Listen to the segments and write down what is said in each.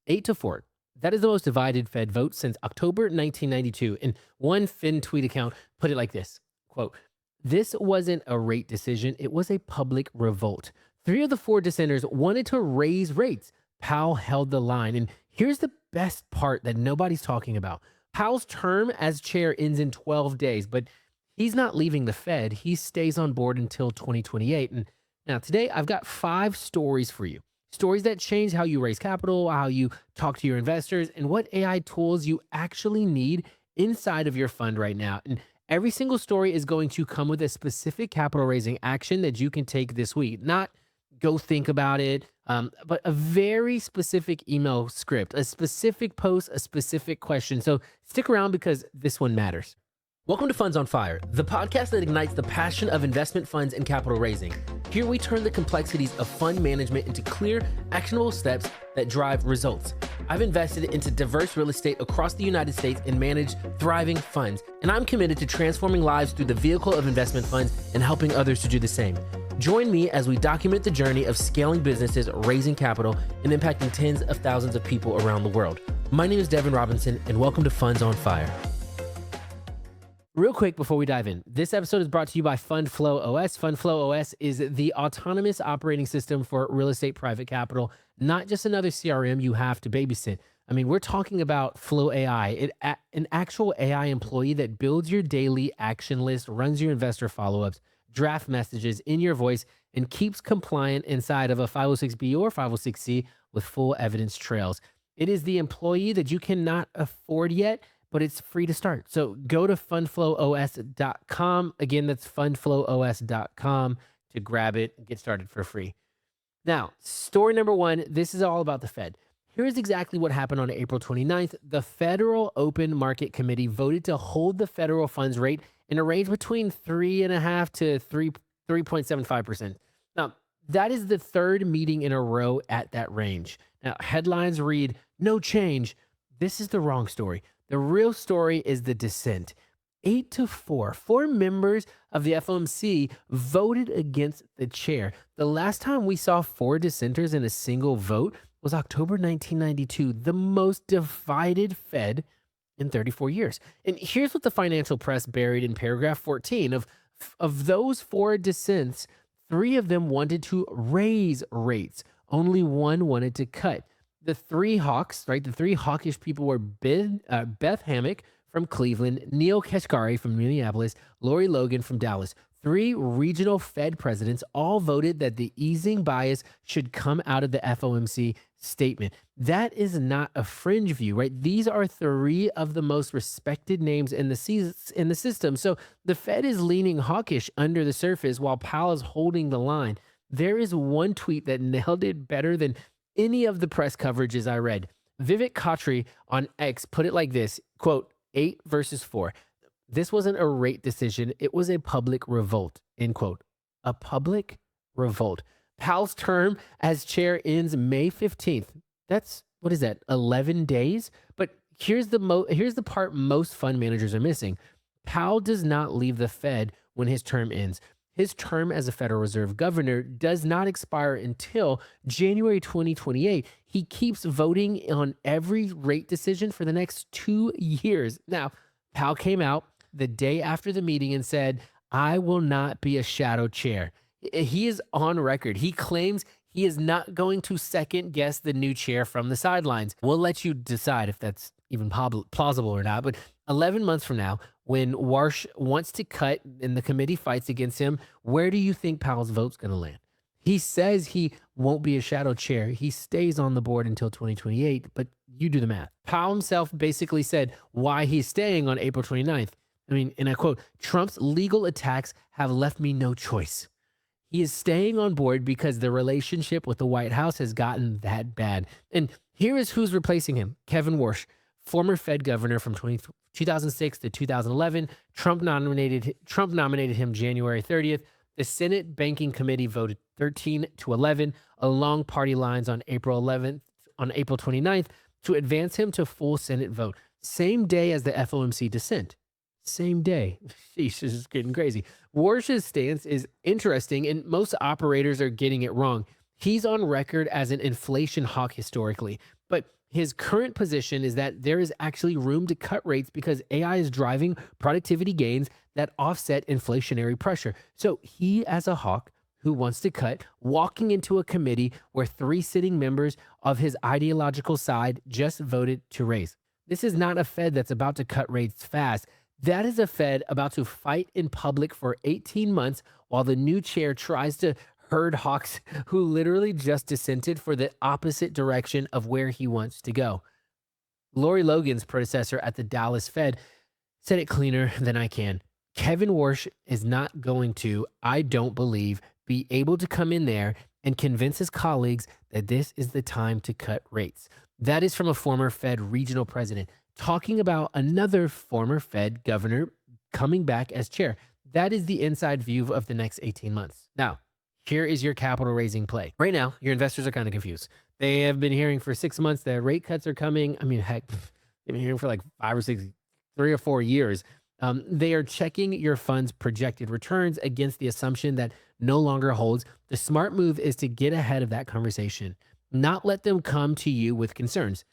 8-4. That is the most divided Fed vote since October 1992. And one Fin tweet account put it like this, quote, "This wasn't a rate decision. It was a public revolt. Three of the four dissenters wanted to raise rates. Powell held the line." And here's the best part that nobody's talking about. Powell's term as chair ends in 12 days, but he's not leaving the Fed. He stays on board until 2028. And now today I've got 5 stories for you. Stories that change how you raise capital, how you talk to your investors, and what AI tools you actually need inside of your fund right now. And every single story is going to come with a specific capital raising action that you can take this week. Not go think about it, but a very specific email script, a specific post, a specific question. So stick around because this one matters. Welcome to Funds on Fire, the podcast that ignites the passion of investment funds and capital raising. Here we turn the complexities of fund management into clear, actionable steps that drive results. I've invested into diverse real estate across the United States and managed thriving funds, and I'm committed to transforming lives through the vehicle of investment funds and helping others to do the same. Join me as we document the journey of scaling businesses, raising capital, and impacting tens of thousands of people around the world. My name is Devin Robinson, and welcome to Funds on Fire. Real quick before we dive in, this episode is brought to you by FundFlow OS. FundFlow OS is the autonomous operating system for real estate private capital, not just another CRM you have to babysit. I mean, we're talking about Flow AI, an actual AI employee that builds your daily action list, runs your investor follow-ups, draft messages in your voice, and keeps compliant inside of a 506B or 506C with full evidence trails. It is the employee that you cannot afford yet, but it's free to start. So go to fundflowos.com. Again, that's fundflowos.com to grab it and get started for free. Now, story number 1, this is all about the Fed. Here's exactly what happened on April 29th. The Federal Open Market Committee voted to hold the federal funds rate in a range between 3.5% to 3.75%. Now, that is the third meeting in a row at that range. Now, headlines read, "No change." This is the wrong story. The real story is the dissent. 8-4. 4 members of the FOMC voted against the chair. The last time we saw 4 dissenters in a single vote was October 1992, the most divided Fed in 34 years. And here's what the financial press buried in paragraph 14. Of those 4 dissents, 3 of them wanted to raise rates. Only 1 wanted to cut. The 3 hawks, right? The 3 hawkish people were Beth Hammock from Cleveland, Neil Kashkari from Minneapolis, Lori Logan from Dallas. 3 regional Fed presidents all voted that the easing bias should come out of the FOMC statement. That is not a fringe view, right? These are 3 of the most respected names in the system. So the Fed is leaning hawkish under the surface while Powell is holding the line. There is one tweet that nailed it better than any of the press coverages I read. Vivek Khatri on X put it like this, quote, 8 versus 4. This wasn't a rate decision. It was a public revolt, end quote. A public revolt. Powell's term as chair ends May 15th. That's, what is that, 11 days? But here's the part most fund managers are missing. Powell does not leave the Fed when his term ends. His term as a Federal Reserve governor does not expire until January 2028. He keeps voting on every rate decision for the next 2 years. Now, Powell came out the day after the meeting and said, "I will not be a shadow chair." He is on record. He claims he is not going to second guess the new chair from the sidelines. We'll let you decide if that's even plausible or not. But 11 months from now, when Warsh wants to cut and the committee fights against him, where do you think Powell's vote's going to land? He says he won't be a shadow chair. He stays on the board until 2028, but you do the math. Powell himself basically said why he's staying on April 29th. I mean, and I quote, "Trump's legal attacks have left me no choice." He is staying on board because the relationship with the White House has gotten that bad. And here is who's replacing him. Kevin Warsh, former Fed governor from 2006 to 2011. Trump nominated him January 30th. The Senate Banking Committee voted 13-11 along party lines on April 29th to advance him to full Senate vote. Same day as the FOMC dissent. Same day. Sheesh, this is getting crazy. Warsh's stance is interesting, and most operators are getting it wrong. He's on record as an inflation hawk historically, but His current position is that there is actually room to cut rates because AI is driving productivity gains that offset inflationary pressure. So he, as a hawk who wants to cut, walking into a committee where 3 sitting members of his ideological side just voted to raise. This is not a Fed that's about to cut rates fast. That is a Fed about to fight in public for 18 months while the new chair tries to herd hawks who literally just dissented for the opposite direction of where he wants to go. Lori Logan's predecessor at the Dallas Fed said it cleaner than I can. Kevin Warsh is not going to, I don't believe, be able to come in there and convince his colleagues that this is the time to cut rates. That is from a former Fed regional president talking about another former Fed governor coming back as chair. That is the inside view of the next 18 months. Now, here is your capital raising play. Right now, your investors are kind of confused. They have been hearing for 6 months that rate cuts are coming. I mean, heck, they've been hearing for like 5 or 6, 3 or 4 years. They are checking your fund's projected returns against the assumption that no longer holds. The smart move is to get ahead of that conversation, not let them come to you with concerns.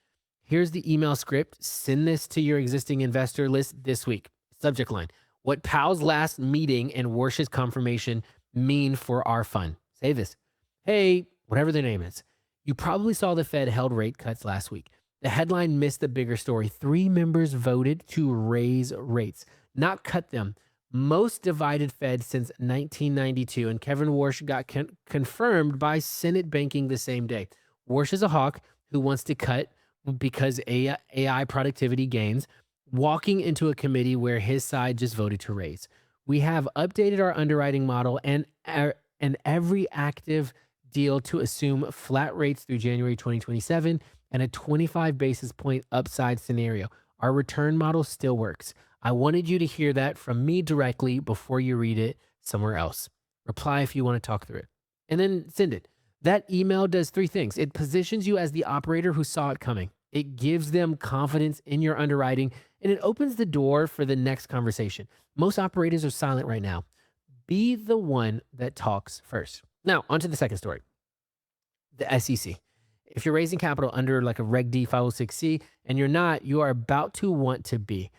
Here's the email script. Send this to your existing investor list this week. Subject line: what Powell's last meeting and Warsh's confirmation mean for our fund. Say this: hey, whatever their name is, you probably saw the Fed held rate cuts last week. The headline missed the bigger story. 3 members voted to raise rates, not cut them. Most divided Fed since 1992, and Kevin Warsh got confirmed by Senate banking the same day. Warsh is a hawk who wants to cut because AI productivity gains, walking into a committee where his side just voted to raise. We have updated our underwriting model and every active deal to assume flat rates through January 2027 and a 25 basis point upside scenario. Our return model still works. I wanted you to hear that from me directly before you read it somewhere else. Reply if you want to talk through it, and then send it. That email does 3 things. It positions you as the operator who saw it coming. It gives them confidence in your underwriting, and it opens the door for the next conversation. Most operators are silent right now. Be the one that talks first. Now, on to the second story. The SEC. If you're raising capital under like a Reg D 506C and you're not, you are about to want to be.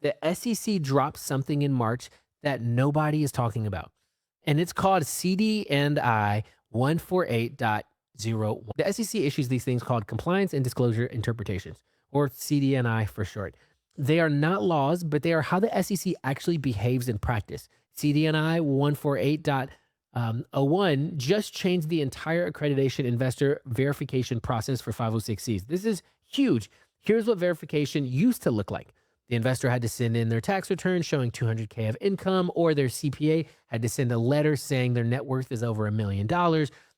The SEC dropped something in March that nobody is talking about, and it's called CD&I 148.01. The SEC issues these things called Compliance and Disclosure Interpretations, or CD&I for short. They are not laws, but they are how the SEC actually behaves in practice. CD&I 148.01 just changed the entire accreditation investor verification process for 506Cs. This is huge. Here's what verification used to look like. The investor had to send in their tax return showing $200K of income, or their CPA had to send a letter saying their net worth is over $1 million,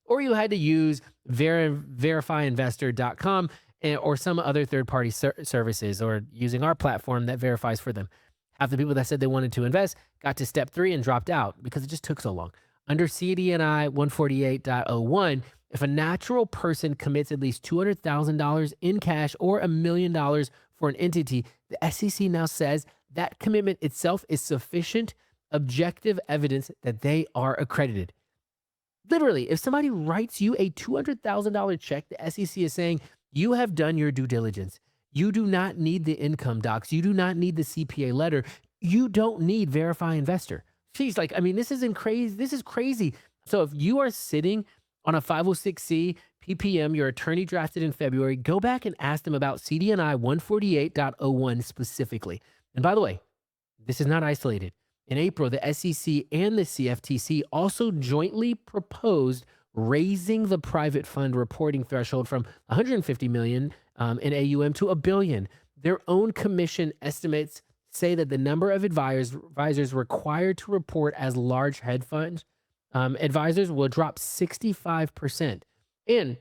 or you had to use verifyinvestor.com or some other third-party services, or using our platform that verifies for them. Half the people that said they wanted to invest got to step 3 and dropped out because it just took so long. Under CD&I 148.01, if a natural person commits at least $200,000 in cash or $1 million for an entity, the SEC now says that commitment itself is sufficient objective evidence that they are accredited. Literally, if somebody writes you a $200,000 check, the SEC is saying you have done your due diligence. You do not need the income docs. You do not need the CPA letter. You don't need Verify Investor. She's like, I mean, this isn't crazy. This is crazy. So if you are sitting on a 506C PPM, your attorney drafted in February, go back and ask them about CD&I 148.01 specifically. And by the way, this is not isolated. In April, the SEC and the CFTC also jointly proposed raising the private fund reporting threshold from 150 million in AUM to $1 billion. Their own commission estimates say that the number of advisors required to report as large hedge funds advisors will drop 65%. And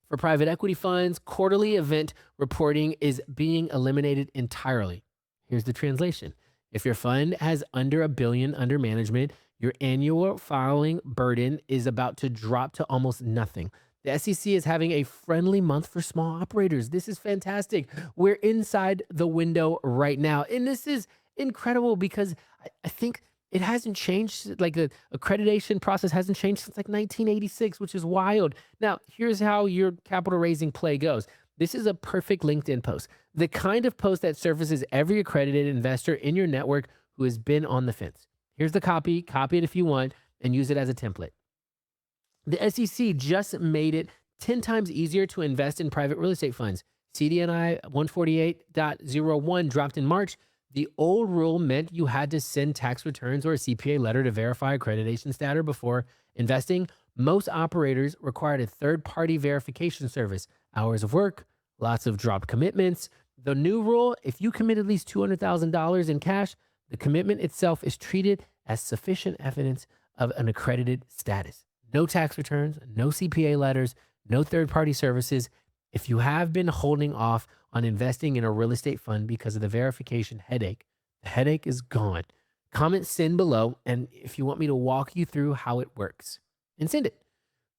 for private equity funds, quarterly event reporting is being eliminated entirely. Here's the translation. If your fund has under $1 billion under management, your annual filing burden is about to drop to almost nothing. The SEC is having a friendly month for small operators. This is fantastic. We're inside the window right now. And this is incredible because I think it hasn't changed. Like the accreditation process hasn't changed since like 1986, which is wild. Now, here's how your capital raising play goes. This is a perfect LinkedIn post, the kind of post that surfaces every accredited investor in your network who has been on the fence. Here's the copy it if you want, and use it as a template. The SEC just made it 10 times easier to invest in private real estate funds. CDNI 148.01 dropped in March. The old rule meant you had to send tax returns or a CPA letter to verify accreditation status before investing. Most operators required a third-party verification service, hours of work, lots of dropped commitments. The new rule, if you commit at least $200,000 in cash, the commitment itself is treated as sufficient evidence of an accredited status. No tax returns, no CPA letters, no third-party services. If you have been holding off on investing in a real estate fund because of the verification headache, the headache is gone. Comment send below, and if you want me to walk you through how it works, and send it.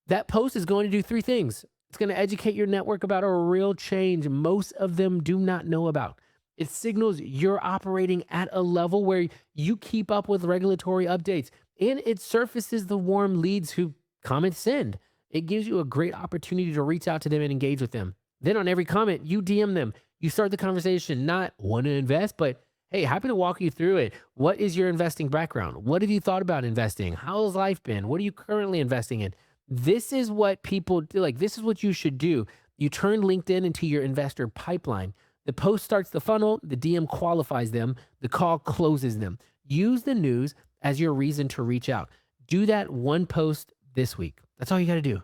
That post is going to do three things. It's going to educate your network about a real change most of them do not know about. It signals you're operating at a level where you keep up with regulatory updates, and it surfaces the warm leads who comment send. It gives you a great opportunity to reach out to them and engage with them. Then on every comment, you DM them. You start the conversation, not want to invest, but hey, happy to walk you through it. What is your investing background? What have you thought about investing? How's life been? What are you currently investing in? This is what people do. Like, this is what you should do. You turn LinkedIn into your investor pipeline. The post starts the funnel, the DM qualifies them, the call closes them. Use the news as your reason to reach out. Do that one post this week. That's all you got to do. All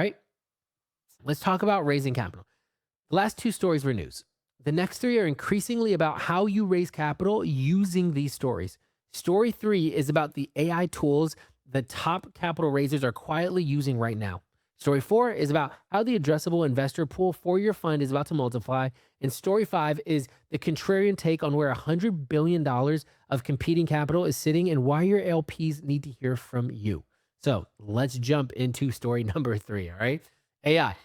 right. Let's talk about raising capital. The last two stories were news. The next three are increasingly about how you raise capital using these stories. Story 3 is about the AI tools the top capital raisers are quietly using right now. Story 4 is about how the addressable investor pool for your fund is about to multiply. And story 5 is the contrarian take on where $100 billion of competing capital is sitting and why your LPs need to hear from you. So let's jump into story number 3, all right? AI.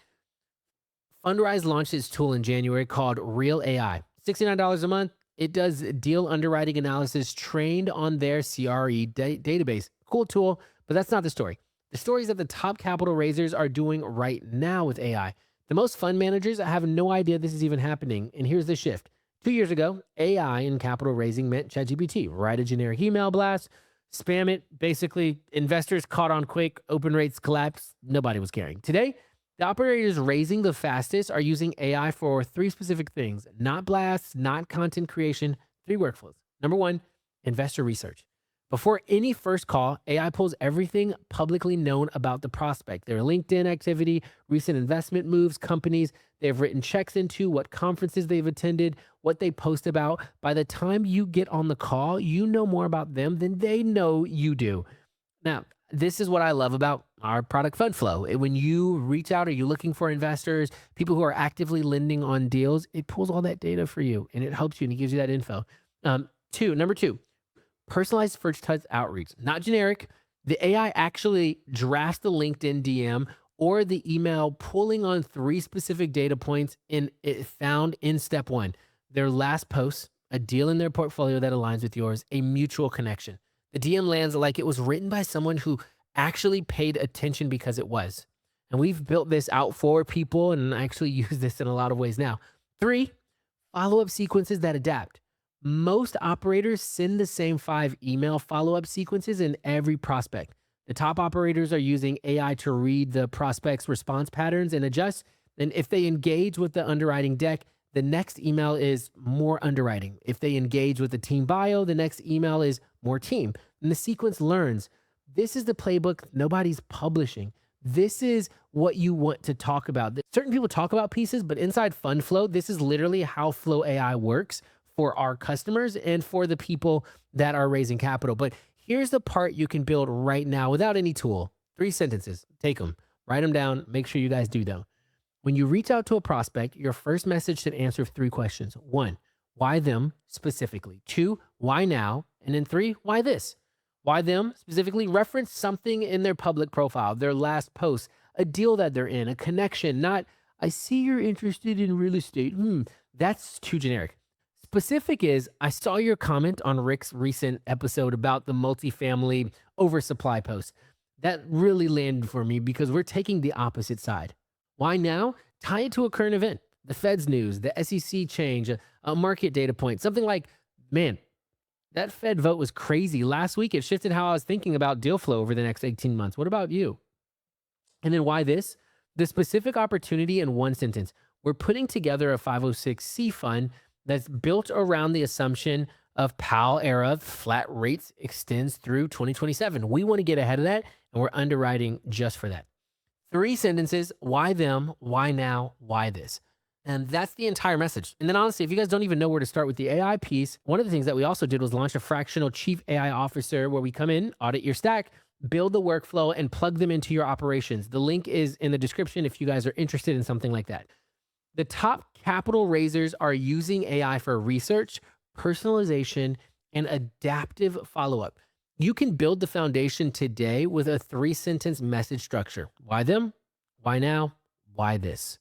Fundrise launched its tool in January called Real AI. $69 a month. It does deal underwriting analysis trained on their CRE database. Cool tool, but that's not the story. The story is that the top capital raisers are doing right now with AI. The most fund managers have no idea this is even happening. And here's the shift. 2 years ago, AI in capital raising meant ChatGPT. Write a generic email blast, spam it. Basically, investors caught on quick, open rates collapsed. Nobody was caring. Today, the operators raising the fastest are using AI for 3 specific things, not blasts, not content creation, 3 workflows. Number 1, investor research. Before any first call, AI pulls everything publicly known about the prospect, their LinkedIn activity, recent investment moves, companies they've written checks into, what conferences they've attended, what they post about. By the time you get on the call, you know more about them than they know you do. Now, this is what I love about our product Fund Flow. When you reach out, are you looking for investors, people who are actively lending on deals, it pulls all that data for you and it helps you and it gives you that info. Number 2, personalized first touch outreach, not generic. The AI actually drafts the LinkedIn DM or the email pulling on 3 specific data points and it found in step 1, their last post, a deal in their portfolio that aligns with yours, a mutual connection. The DM lands like it was written by someone who actually paid attention because it was. And we've built this out for people and actually use this in a lot of ways now. 3, follow-up sequences that adapt. Most operators send the same 5 email follow-up sequences in every prospect. The top operators are using AI to read the prospect's response patterns and adjust. And if they engage with the underwriting deck, the next email is more underwriting. If they engage with the team bio, the next email is more team. And the sequence learns. This is the playbook nobody's publishing. This is what you want to talk about. Certain people talk about pieces, but inside Fund Flow, this is literally how Flow AI works for our customers and for the people that are raising capital. But here's the part you can build right now without any tool. 3 sentences. Take them. Write them down. Make sure you guys do them. When you reach out to a prospect, your first message should answer 3 questions. 1, why them specifically? 2, why now? And then 3, why this? Why them specifically? Reference something in their public profile, their last post, a deal that they're in, a connection, not, I see you're interested in real estate. That's too generic. Specific is, I saw your comment on Rick's recent episode about the multifamily oversupply post. That really landed for me because we're taking the opposite side. Why now? Tie it to a current event. the Fed's news, the SEC change, a market data point, something like, man, that Fed vote was crazy. Last week, it shifted how I was thinking about deal flow over the next 18 months. What about you? And then why this? The specific opportunity in one sentence. We're putting together a 506c fund that's built around the assumption of Powell era flat rates extends through 2027. We want to get ahead of that, and we're underwriting just for that. 3 sentences. Why them? Why now? Why this? And that's the entire message. And then honestly, if you guys don't even know where to start with the AI piece, one of the things that we also did was launch a fractional chief AI officer where we come in, audit your stack, build the workflow, and plug them into your operations. The link is in the description if you guys are interested in something like that. The top capital raisers are using AI for research, personalization, and adaptive follow-up. You can build the foundation today with a 3-sentence message structure. Why them? Why now? Why this?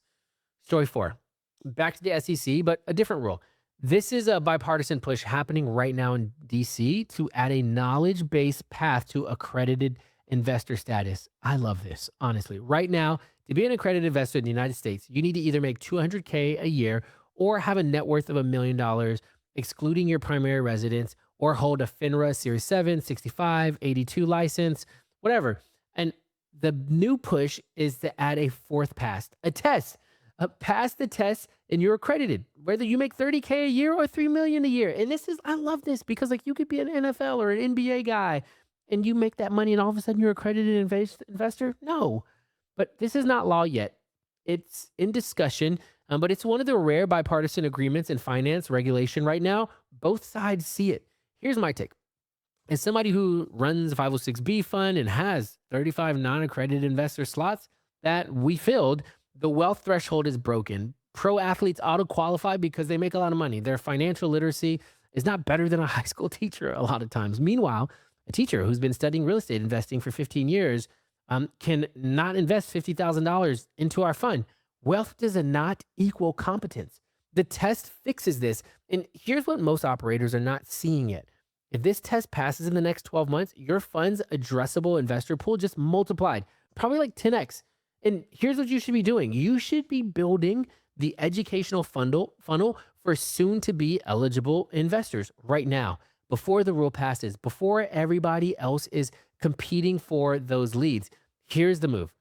Story 4. Back to the SEC, but a different rule. This is a bipartisan push happening right now in DC to add a knowledge-based path to accredited investor status. I love this, honestly. Right now, to be an accredited investor in the United States, you need to either make $200K a year or have a net worth of $1 million, excluding your primary residence, or hold a FINRA Series 7, 65, 82 license, whatever. And the new push is to add a 4th pass, a test. Pass the test and you're accredited, whether you make $30K a year or $3 million a year. And this is, I love this because like you could be an NFL or an NBA guy and you make that money and all of a sudden you're accredited investor. No, but this is not law yet. It's in discussion, but it's one of the rare bipartisan agreements in finance regulation right now. Both sides see it. Here's my take. As somebody who runs a 506B fund and has 35 non-accredited investor slots that we filled, the wealth threshold is broken. Pro athletes auto-qualify because they make a lot of money. Their financial literacy is not better than a high school teacher a lot of times. Meanwhile, a teacher who's been studying real estate investing for 15 years can not invest $50,000 into our fund. Wealth does not equal competence. The test fixes this. And here's what most operators are not seeing yet. If this test passes in the next 12 months, your fund's addressable investor pool just multiplied, probably like 10x. And here's what you should be doing. You should be building the educational funnel for soon to be eligible investors right now, before the rule passes, before everybody else is competing for those leads. Here's the move.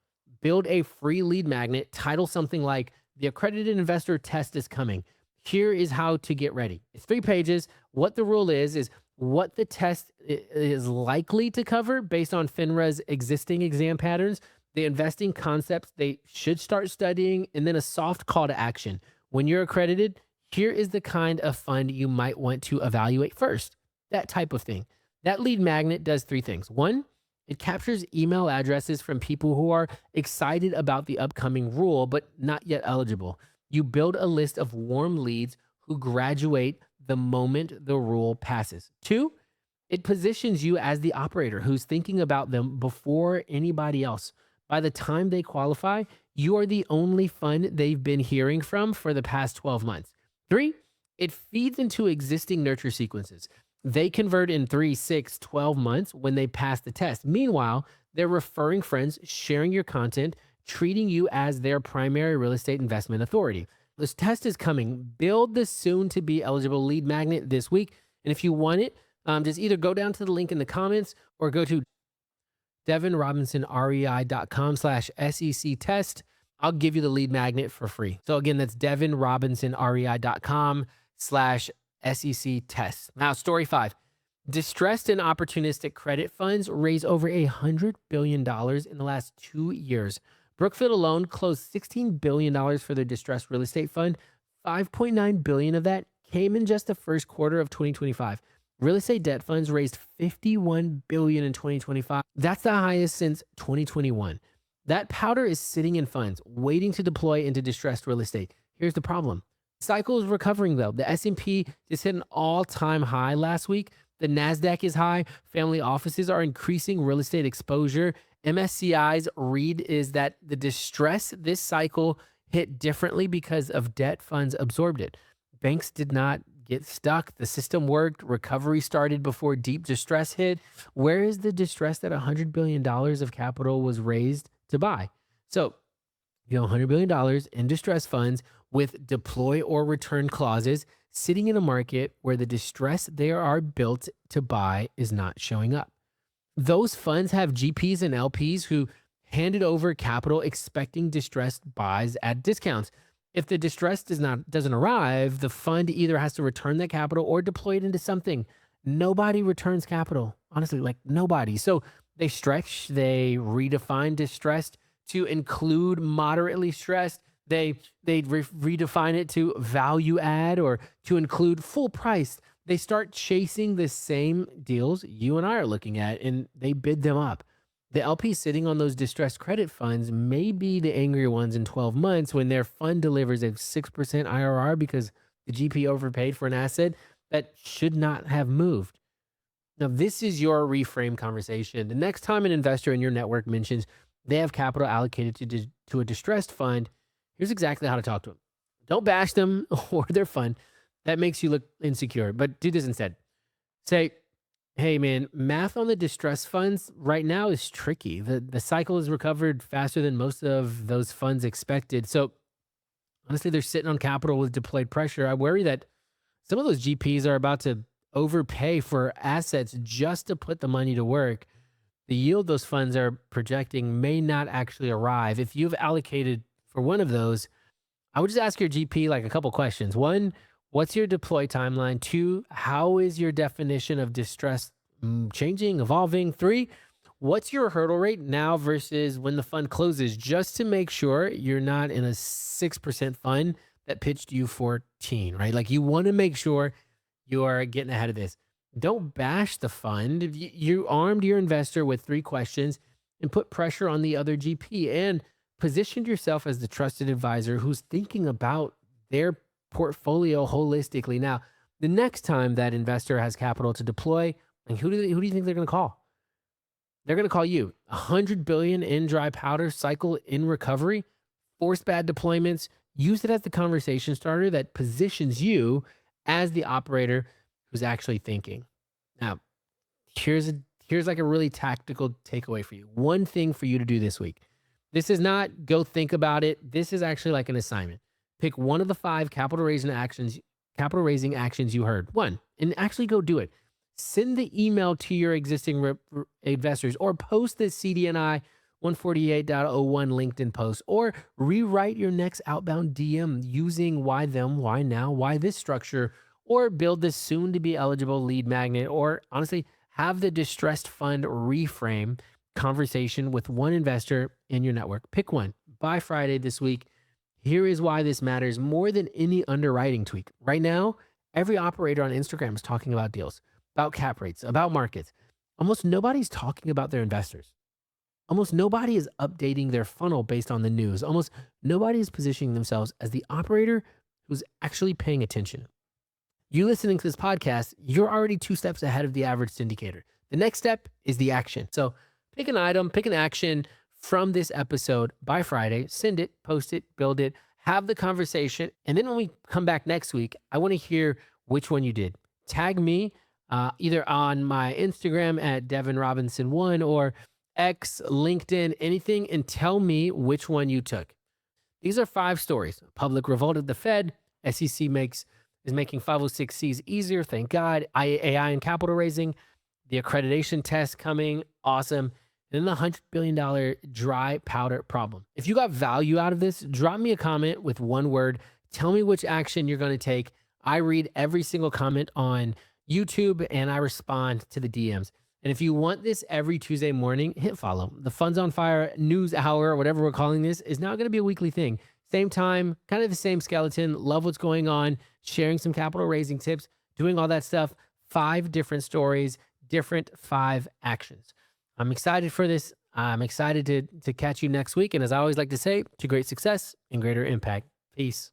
Build a free lead magnet, title something like the accredited investor test is coming. Here is how to get ready. It's 3 pages. What the rule is what the test is likely to cover based on FINRA's existing exam patterns, the investing concepts they should start studying, and then a soft call to action. When you're accredited, here is the kind of fund you might want to evaluate first. That type of thing. That lead magnet does 3 things. 1, it captures email addresses from people who are excited about the upcoming rule, but not yet eligible. You build a list of warm leads who graduate the moment the rule passes. 2, it positions you as the operator who's thinking about them before anybody else. By the time they qualify, you are the only fund they've been hearing from for the past 12 months. 3, it feeds into existing nurture sequences. They convert in 3, 6, 12 months when they pass the test. Meanwhile, they're referring friends, sharing your content, treating you as their primary real estate investment authority. This test is coming. Build the soon to be eligible lead magnet this week. And if you want it, just either go down to the link in the comments or go to devinrobinsonrei.com/SEC test. I'll give you the lead magnet for free. So again, that's devinrobinsonrei.com/SEC test. Now, story 5. Distressed and opportunistic credit funds raise over $100 billion in the last 2 years. Brookfield alone closed $16 billion for their distressed real estate fund. $5.9 billion of that came in just the first quarter of 2025. Real estate debt funds raised $51 billion in 2025. That's the highest since 2021. That powder is sitting in funds, waiting to deploy into distressed real estate. Here's the problem. Cycle is recovering though. The S&P just hit an all-time high last week. The NASDAQ is high. Family offices are increasing real estate exposure. MSCI's read is that the distress this cycle hit differently because of debt funds absorbed it. Banks did not get stuck. The system worked. Recovery started before deep distress hit. Where is the distress that $100 billion of capital was raised to buy? So You have $100 billion in distressed funds with deploy or return clauses sitting in a market where the distress they are built to buy is not showing up. Those funds have GPs and LPs who handed over capital expecting distressed buys at discounts. If the distress doesn't arrive, the fund either has to return that capital or deploy it into something. Nobody returns capital, honestly, like nobody. So they stretch, they redefine distressed to include moderately stressed. They redefine it to value add or to include full price. They start chasing the same deals you and I are looking at, and they bid them up. The LP sitting on those distressed credit funds may be the angrier ones in 12 months when their fund delivers a 6% IRR because the GP overpaid for an asset that should not have moved. Now, this is your reframe conversation. The next time an investor in your network mentions they have capital allocated to a distressed fund, here's exactly how to talk to them. Don't bash them or their fund. That makes you look insecure, but do this instead. Say, hey man, math on the distress funds right now is tricky. The cycle has recovered faster than most of those funds expected. So honestly, they're sitting on capital with deployed pressure. I worry that some of those GPs are about to overpay for assets just to put the money to work. The yield those funds are projecting may not actually arrive. If you've allocated for one of those, I would just ask your GP like a couple questions. One, what's your deploy timeline? Two, how is your definition of distress changing, evolving? Three, what's your hurdle rate now versus when the fund closes, just to make sure you're not in a 6% fund that pitched you 14, right? Like you want to make sure you are getting ahead of this. Don't bash the fund. If you armed your investor with three questions and put pressure on the other GP and positioned yourself as the trusted advisor who's thinking about their portfolio holistically. Now, the next time that investor has capital to deploy, like who do you think they're going to call? They're going to call you. 100 billion in dry powder cycle in recovery, forced bad deployments. Use it as the conversation starter that positions you as the operator who's actually thinking. Now, here's like a really tactical takeaway for you. One thing for you to do this week. This is not go think about it. This is actually like an assignment. Pick one of the 5 capital raising actions you heard. One, and actually go do it. Send the email to your existing investors or post this CDNI 148.01 LinkedIn post or rewrite your next outbound DM using why them, why now, why this structure, or build this soon to be eligible lead magnet, or honestly, have the distressed fund reframe conversation with one investor in your network. Pick one by Friday this week. Here is why this matters more than any underwriting tweak. Right now, every operator on Instagram is talking about deals, about cap rates, about markets. Almost nobody's talking about their investors. Almost nobody is updating their funnel based on the news. Almost nobody is positioning themselves as the operator who's actually paying attention. You listening to this podcast, you're already 2 steps ahead of the average syndicator. The next step is the action. So pick an item, pick an action from this episode by Friday, send it, post it, build it, have the conversation. And then when we come back next week, I want to hear which one you did. Tag me either on my Instagram at Devin Robinson1 or X, LinkedIn, anything, and tell me which one you took. These are 5 stories. Public revolt at the Fed. SEC is making 506Cs easier, thank God. AI and capital raising. The accreditation test coming, awesome. And then the $100 billion dry powder problem. If you got value out of this, drop me a comment with one word. Tell me which action you're going to take. I read every single comment on YouTube and I respond to the DMs. And if you want this every Tuesday morning, hit follow. The Funds on Fire news hour, or whatever we're calling this, is now going to be a weekly thing. Same time, kind of the same skeleton. Love what's going on. Sharing some capital raising tips, doing all that stuff. 5 different stories, different 5 actions. I'm excited for this. I'm excited to catch you next week. And as I always like to say, to great success and greater impact. Peace.